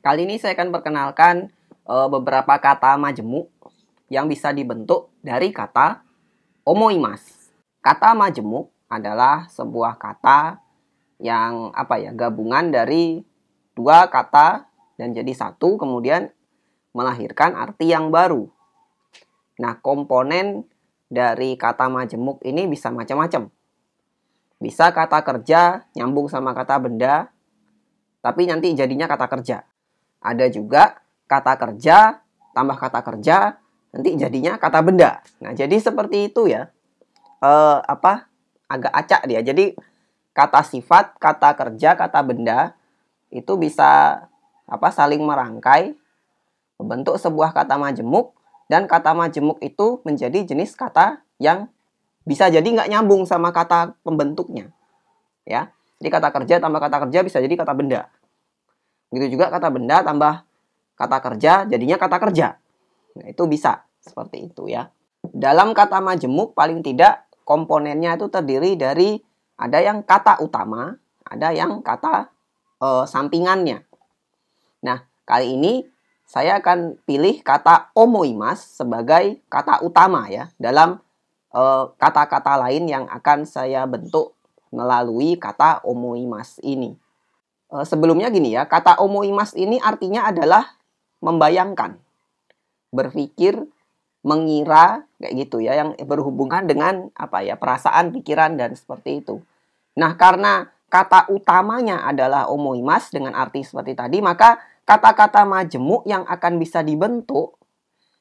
Kali ini saya akan perkenalkan beberapa kata majemuk yang bisa dibentuk dari kata omoimasu. Kata majemuk adalah sebuah kata yang gabungan dari dua kata dan jadi satu, kemudian melahirkan arti yang baru. Nah, komponen dari kata majemuk ini bisa macam-macam. Bisa kata kerja nyambung sama kata benda, tapi nanti jadinya kata kerja. Ada juga kata kerja tambah kata kerja, nanti jadinya kata benda. Nah, jadi seperti itu ya. Agak acak dia. Jadi kata sifat, kata kerja, kata benda itu bisa saling merangkai membentuk sebuah kata majemuk, dan kata majemuk itu menjadi jenis kata yang bisa jadi nggak nyambung sama kata pembentuknya. Ya. Jadi kata kerja tambah kata kerja bisa jadi kata benda. Begitu juga kata benda tambah kata kerja jadinya kata kerja. Nah, itu bisa seperti itu ya. Dalam kata majemuk paling tidak komponennya itu terdiri dari ada yang kata utama, ada yang kata sampingannya. Nah, kali ini saya akan pilih kata omoimasu sebagai kata utama ya dalam kata-kata lain yang akan saya bentuk melalui kata omoimasu ini. Sebelumnya gini ya, kata omoimasu ini artinya adalah membayangkan, berpikir, mengira, kayak gitu ya, yang berhubungan dengan perasaan, pikiran, dan seperti itu. Nah, karena kata utamanya adalah omoimasu dengan arti seperti tadi, maka kata-kata majemuk yang akan bisa dibentuk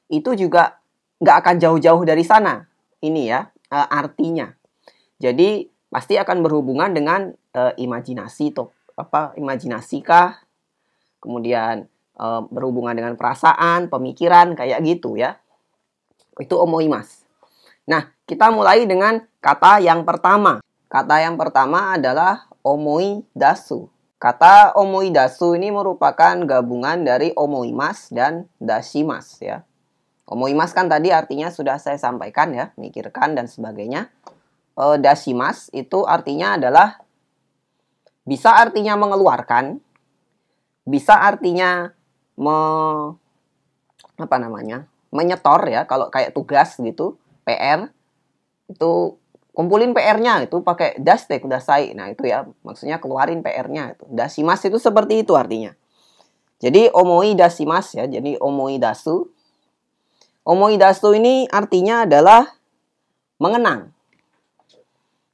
itu juga nggak akan jauh-jauh dari sana. Ini ya artinya. Jadi pasti akan berhubungan dengan imajinasi imajinasikah, kemudian berhubungan dengan perasaan, pemikiran, kayak gitu ya. Itu omoimasu. Nah, kita mulai dengan kata yang pertama. Kata yang pertama adalah omoidasu. Kata omoidasu ini merupakan gabungan dari omoimasu dan dashimasu ya. Omoimasu kan tadi artinya sudah saya sampaikan ya, mikirkan dan sebagainya. Dashimasu itu artinya adalah bisa artinya mengeluarkan, bisa artinya menyetor ya, kalau kayak tugas gitu, PR itu kumpulin PR-nya itu pakai dashite kudasai. Nah, itu ya maksudnya keluarin PR-nya itu. Dashimasu itu seperti itu artinya. Jadi omoi dashimasu ya, jadi omoidasu. Omoidasu ini artinya adalah mengenang.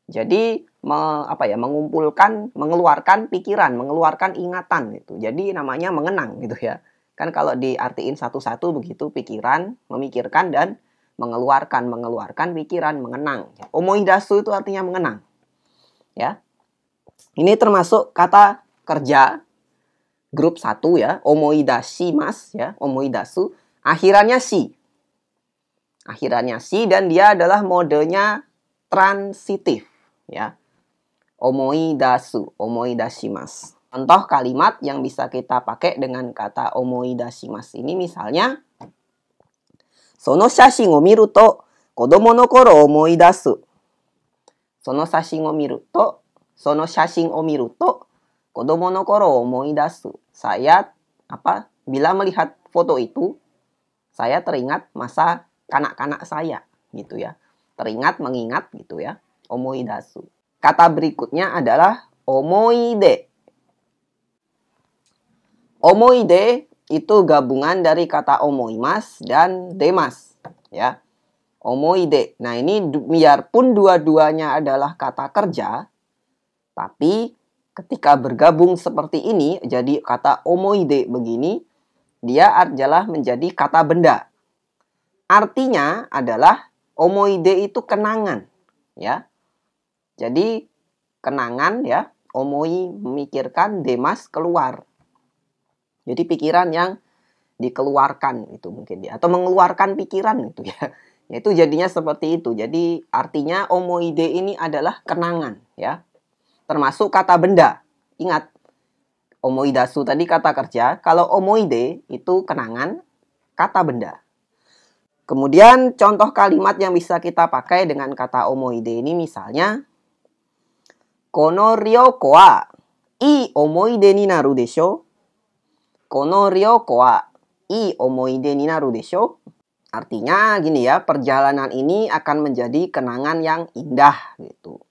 Jadi mengumpulkan, mengeluarkan pikiran, mengeluarkan ingatan gitu. Jadi namanya mengenang gitu ya. Kan kalau diartiin satu-satu begitu, pikiran, memikirkan, dan mengeluarkan pikiran, mengenang. Omoidasu itu artinya mengenang. Ya. Ini termasuk kata kerja grup 1 ya, omoidashimasu ya, omoidasu. Akhirannya shi. Akhirannya shi, dan dia adalah modenya transitif ya. Omoidasu, omoidashimasu. Contoh kalimat yang bisa kita pakai dengan kata omoidashimasu ini misalnya, sono shashin o miru to kodomo no koro omoidasu. Sono shashin o miru to kodomo no koro omoidasu. Saya bila melihat foto itu, saya teringat masa kanak-kanak saya gitu ya. Teringat, mengingat gitu ya. Omoidasu. Kata berikutnya adalah omoide. Omoide itu gabungan dari kata omoimasu dan demasu ya. Omoide. Nah, ini biarpun dua-duanya adalah kata kerja, tapi ketika bergabung seperti ini jadi kata omoide begini, dia adalah menjadi kata benda. Artinya adalah omoide itu kenangan ya. Jadi kenangan ya, omoi memikirkan, demas keluar. Jadi pikiran yang dikeluarkan itu mungkin ya, atau mengeluarkan pikiran itu ya. Itu jadinya seperti itu. Jadi artinya omoide ini adalah kenangan ya. Termasuk kata benda. Ingat, omoidasu tadi kata kerja, kalau omoide itu kenangan, kata benda. Kemudian contoh kalimat yang bisa kita pakai dengan kata omoide ini misalnya, kono ryoko wa ii omoide ni naru desho. kono ryoko wa ii omoide ni naru desho. Artinya gini ya, perjalanan ini akan menjadi kenangan yang indah gitu.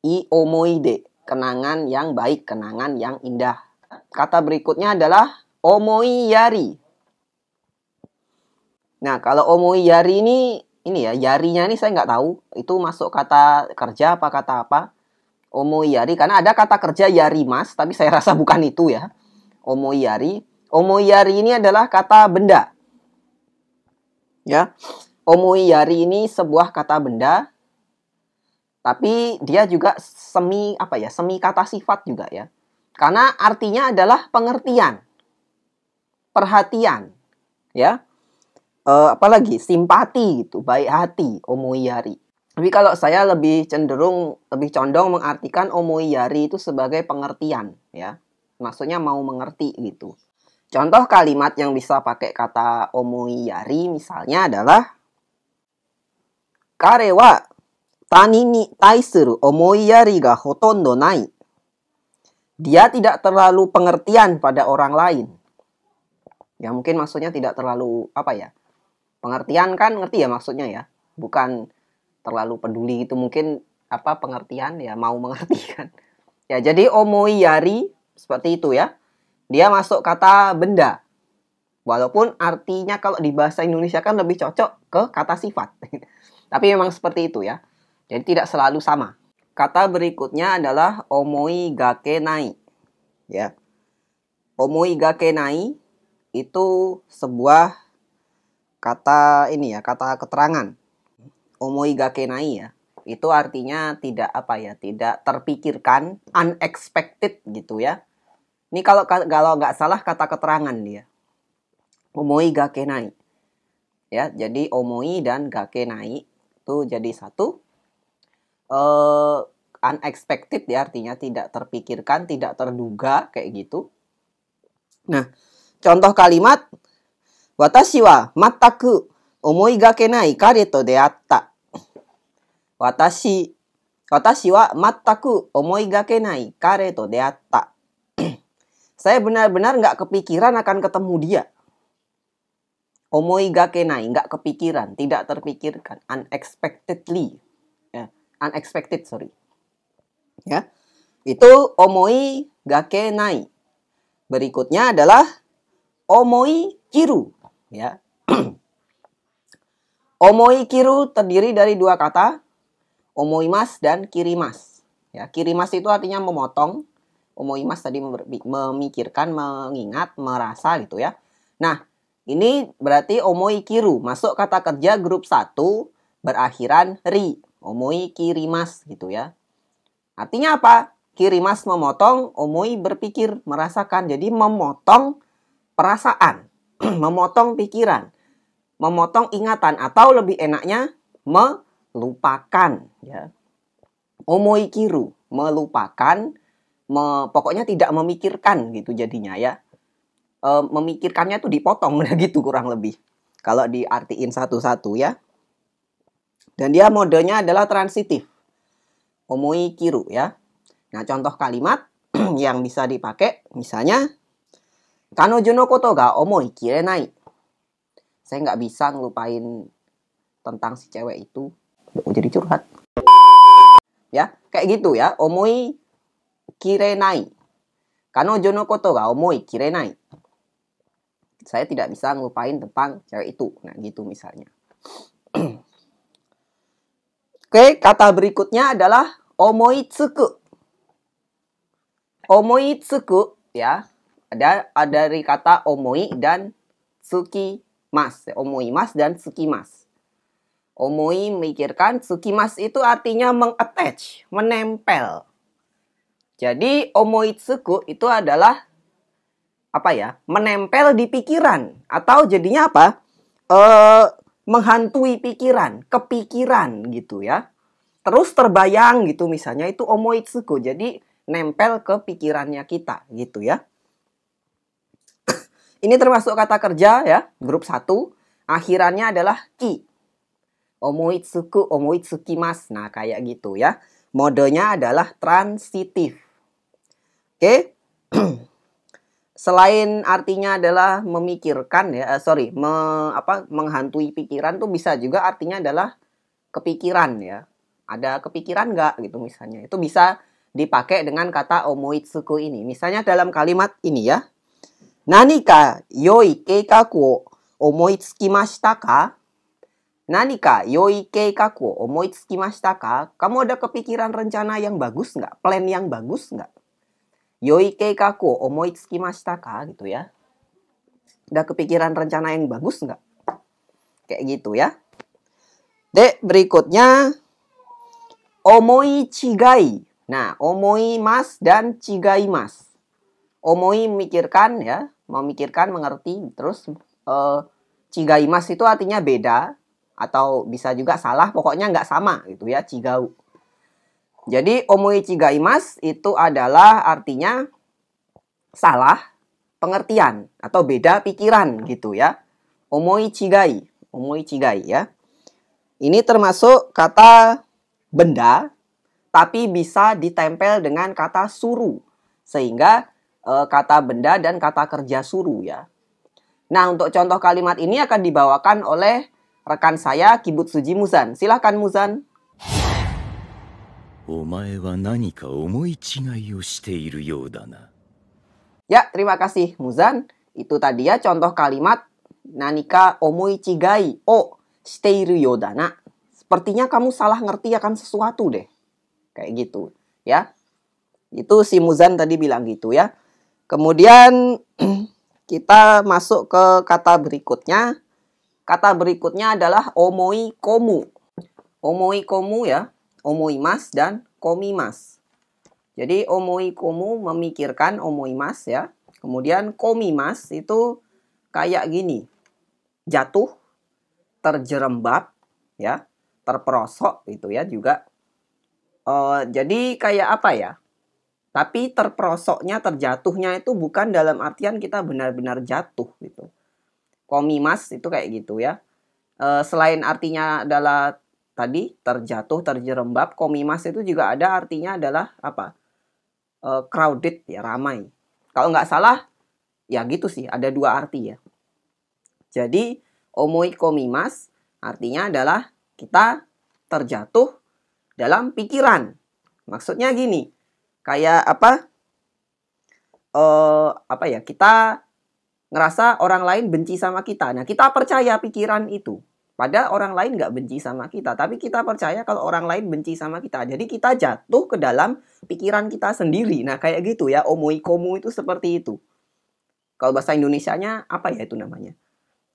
I omoide, kenangan yang baik, kenangan yang indah. Kata berikutnya adalah omoiyari. Nah, kalau omoiyari ini ya, yarinya ini saya nggak tahu. Itu masuk kata kerja apa kata apa. Omoiyari, karena ada kata kerja yarimas, tapi saya rasa bukan itu ya. Omoiyari. Omoiyari ini adalah kata benda. Ya, omoiyari ini sebuah kata benda, tapi dia juga semi kata sifat juga ya. Karena artinya adalah pengertian, perhatian, ya. Apalagi simpati gitu, baik hati, omoiyari. Tapi kalau saya lebih condong mengartikan omoiyari itu sebagai pengertian, ya. Maksudnya mau mengerti gitu. Contoh kalimat yang bisa pakai kata omoiyari misalnya adalah kare wa tani ni taisuru omoiyari ga hotondo nai. Dia tidak terlalu pengertian pada orang lain. Ya mungkin maksudnya tidak terlalu pengertian kan ngerti ya maksudnya ya. Bukan terlalu peduli itu mungkin pengertian ya mau mengerti kan. Ya jadi omoiyari seperti itu ya. Dia masuk kata benda. Walaupun artinya kalau di bahasa Indonesia kan lebih cocok ke kata sifat. Tapi memang seperti itu ya. Jadi tidak selalu sama. Kata berikutnya adalah omoi gakenai. Ya. Omoi gakenai itu sebuah kata kata keterangan. Omoi gakenai ya. Itu artinya tidak tidak terpikirkan, unexpected gitu ya. Ini kalau nggak salah kata keterangan dia. Omoi gakenai. Ya, jadi omoi dan gakenai itu jadi satu. Unexpected ya artinya tidak terpikirkan, tidak terduga kayak gitu. Nah, contoh kalimat watashi wa mattaku omoi gakenai kare to deatta. Watashi wa mattaku omoi gakenai kare to deatta. Saya benar-benar nggak kepikiran akan ketemu dia. Omoi gakenai, nggak kepikiran, tidak terpikirkan, unexpectedly. Ya, unexpected, sorry. Ya, itu omoi gakenai. Berikutnya adalah omoi kiru. Ya. Omoi kiru terdiri dari dua kata, omoimas dan kirimas. Ya, kirimas itu artinya memotong. Omoimas tadi memikirkan, mengingat, merasa gitu ya. Nah, ini berarti omoi kiru. Masuk kata kerja grup 1 berakhiran ri. Omoi kirimas gitu ya. Artinya apa? Kirimas memotong, omoi berpikir, merasakan. Jadi memotong perasaan, memotong pikiran, memotong ingatan. Atau lebih enaknya melupakan. Ya. Omoi kiru, melupakan. Pokoknya tidak memikirkan gitu jadinya ya. Memikirkannya tuh dipotong gitu kurang lebih. Kalau diartiin satu-satu ya. Dan dia modenya adalah transitif. Omoi kiru ya. Nah contoh kalimat yang bisa dipakai misalnya kanojo no koto ga omoi kirenai. Saya nggak bisa ngelupain tentang si cewek itu. Jadi curhat. Ya kayak gitu ya. Omoi kirenai. Kanojo no koto ga omoi kirenai. Saya tidak bisa ngelupain tentang cewek itu. Nah, gitu misalnya. Oke, kata berikutnya adalah omoitsuku. Omoitsuku ya. Ada dari kata omoi dan tsukimas. Omoimas dan tsukimas. Omoi memikirkan, tsukimas itu artinya mengattach, menempel. Jadi omoitsuku itu adalah menempel di pikiran atau jadinya menghantui pikiran, kepikiran gitu ya. Terus terbayang gitu misalnya itu omoitsuku. Jadi nempel ke pikirannya kita gitu ya. Ini termasuk kata kerja ya, grup 1. Akhirannya adalah ki. Omoitsuku, omoitsukimas. Nah, kayak gitu ya. Modenya adalah transitif. Oke. selain artinya adalah memikirkan ya, menghantui pikiran tuh bisa juga artinya adalah kepikiran ya. Ada kepikiran nggak gitu misalnya. Itu bisa dipakai dengan kata omoitsuku ini. Misalnya dalam kalimat ini ya. Nanika yoi keikaku o omoitsukimashita ka? Nanika yoi keikaku o omoitsukimashita ka? Kamu ada kepikiran rencana yang bagus nggak? Plan yang bagus nggak? Yoi keikaku o omoitsukimashita ka? Gitu ya. Ada kepikiran rencana yang bagus nggak? Kayak gitu ya. Dek, berikutnya omoi chigai. Nah, omoi mas dan chigai mas. Omoi memikirkan ya, memikirkan, mengerti. Terus chigai mas itu artinya beda atau bisa juga salah, pokoknya nggak sama gitu ya, chigau. Jadi omoi chigai mas itu adalah artinya salah pengertian atau beda pikiran gitu ya. Omoi chigai ya. Ini termasuk kata benda, tapi bisa ditempel dengan kata suru. Sehingga kata benda dan kata kerja suru ya. Nah, untuk contoh kalimat ini akan dibawakan oleh rekan saya, Kibutsuji Muzan. Silahkan Muzan. Ya, terima kasih Muzan. Itu tadi ya contoh kalimat nanika omoichigai o shiteiru yodana. Sepertinya kamu salah ngerti akan sesuatu deh. Kayak gitu ya. Itu si Muzan tadi bilang gitu ya. Kemudian kita masuk ke kata berikutnya. Kata berikutnya adalah omoi komu. Omoi komu ya. Omoi mas dan komi mas. Jadi omoi komu memikirkan omoi mas ya. Kemudian komi mas itu kayak gini. Jatuh, terjerembab ya, terperosok gitu ya juga. Jadi kayak apa ya? Tapi terperosoknya, terjatuhnya itu bukan dalam artian kita benar-benar jatuh gitu. Komimas itu kayak gitu ya. Selain artinya adalah tadi terjatuh, terjerembab, komimas itu juga ada artinya adalah apa? Crowded ya, ramai. Kalau nggak salah, ya gitu sih, ada dua arti ya. Jadi omoi komimas artinya adalah kita terjatuh dalam pikiran. Maksudnya gini, kayak apa ya, kita ngerasa orang lain benci sama kita. Nah, kita percaya pikiran itu. Padahal orang lain nggak benci sama kita. Tapi kita percaya kalau orang lain benci sama kita. Jadi kita jatuh ke dalam pikiran kita sendiri. Nah, kayak gitu ya. Omoi komu itu seperti itu. Kalau bahasa Indonesianya apa ya itu namanya?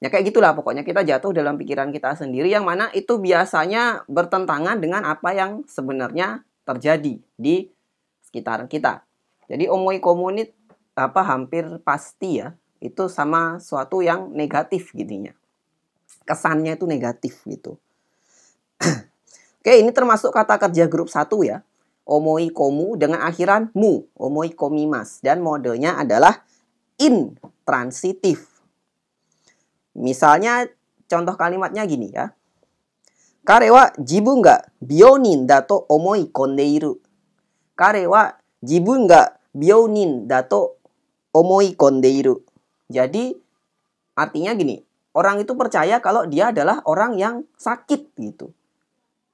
Ya kayak gitulah. Pokoknya kita jatuh dalam pikiran kita sendiri. Yang mana itu biasanya bertentangan dengan apa yang sebenarnya terjadi di sekitar kita. Jadi omoi komu ini hampir pasti ya. Itu sama suatu yang negatif gitunya. Kesannya itu negatif gitu. Oke, ini termasuk kata kerja grup 1 ya. Omoi komu dengan akhiran mu. Omoi komimas. Dan modenya adalah intransitif. Misalnya contoh kalimatnya gini ya. Kare wa jibun ga byonin dato omoi kondeiru. Kare wa jibun ga byonin dato omoi kondeiru. Jadi artinya gini. Orang itu percaya kalau dia adalah orang yang sakit gitu.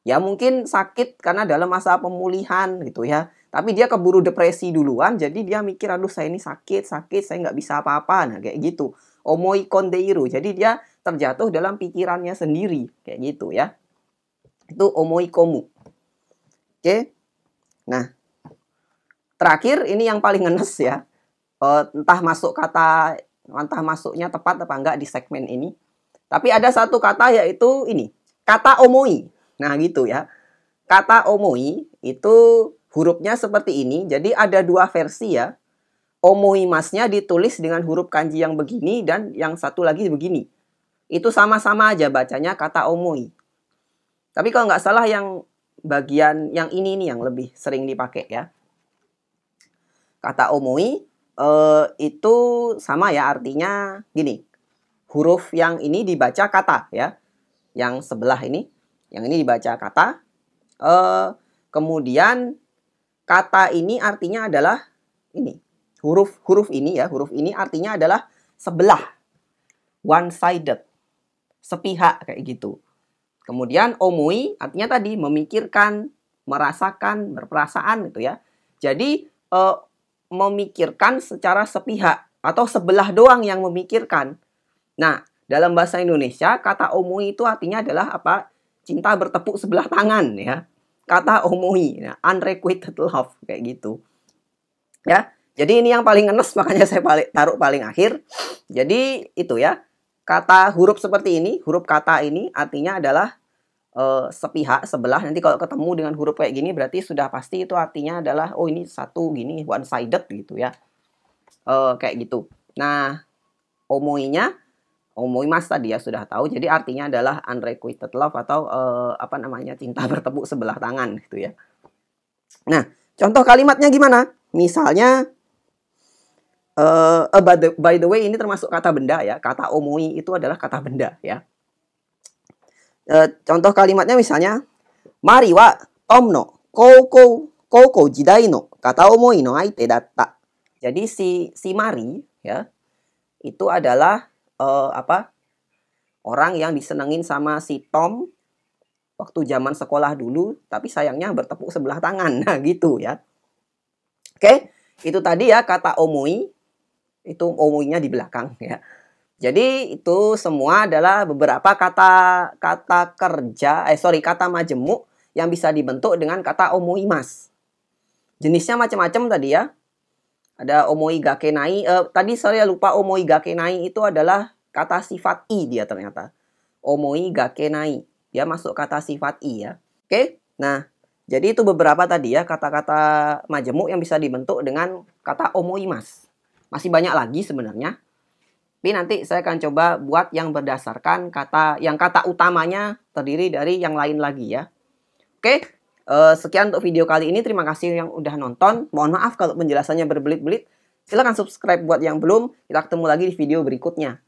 Ya mungkin sakit karena dalam masa pemulihan gitu ya. Tapi dia keburu depresi duluan. Jadi dia mikir, aduh saya ini sakit, saya nggak bisa apa-apa. Nah kayak gitu. Omoi kondeiru. Jadi dia terjatuh dalam pikirannya sendiri. Kayak gitu ya. Itu omoi komu. Oke. Nah. Terakhir ini yang paling ngenes ya. Entah masuknya tepat apa enggak di segmen ini. Tapi ada satu kata yaitu ini. Kata omoi. Nah gitu ya. Kata omoi itu hurufnya seperti ini. Jadi ada dua versi ya. Omoi masnya ditulis dengan huruf kanji yang begini. Dan yang satu lagi begini. Itu sama-sama aja bacanya kata omoi. Tapi kalau nggak salah yang bagian yang ini nih yang lebih sering dipakai ya. Kata omoi itu sama ya artinya gini. Huruf yang ini dibaca kata ya. Yang sebelah ini. Yang ini dibaca kata. Kemudian kata ini artinya adalah ini. huruf ini ya, huruf ini artinya adalah sebelah, one-sided, sepihak kayak gitu. Kemudian omoi artinya tadi memikirkan, merasakan, berperasaan gitu ya. Jadi memikirkan secara sepihak atau sebelah doang yang memikirkan. Nah, dalam bahasa Indonesia kata omoi itu artinya adalah apa? Cinta bertepuk sebelah tangan ya. Kata omoi, ya, unrequited love kayak gitu. Ya. Jadi ini yang paling ngenes, makanya saya taruh paling akhir. Jadi itu ya. Kata huruf seperti ini, huruf kata ini artinya adalah sepihak, sebelah. Nanti kalau ketemu dengan huruf kayak gini berarti sudah pasti itu artinya adalah oh ini satu gini, one sided gitu ya. Kayak gitu. Nah, omoinya omoimas tadi ya sudah tahu. Jadi artinya adalah unrequited love atau apa namanya? Cinta bertepuk sebelah tangan gitu ya. Nah, contoh kalimatnya gimana? Misalnya by the way ini termasuk kata benda ya. Kata omoi itu adalah kata benda ya. Contoh kalimatnya misalnya Mari wa Tom no koukou jidai no kata omoi no aite datta. Jadi si Mari ya itu adalah apa? Orang yang disenengin sama si Tom waktu zaman sekolah dulu, tapi sayangnya bertepuk sebelah tangan. Nah, gitu ya. Oke, itu tadi ya kata omoi. Itu omoinya di belakang ya. Jadi itu semua adalah beberapa kata majemuk yang bisa dibentuk dengan kata omoimas. Jenisnya macam-macam tadi ya. Ada omoi gakenai. Tadi saya lupa omoi gakenai itu adalah kata sifat i dia ternyata. Omoi gakenai. Dia masuk kata sifat i ya. Oke. Nah, jadi itu beberapa tadi ya kata-kata majemuk yang bisa dibentuk dengan kata omoimas. Masih banyak lagi sebenarnya. Tapi nanti saya akan coba buat yang berdasarkan kata utamanya terdiri dari yang lain lagi ya. Oke, sekian untuk video kali ini. Terima kasih yang udah nonton. Mohon maaf kalau penjelasannya berbelit-belit. Silahkan subscribe buat yang belum. Kita ketemu lagi di video berikutnya.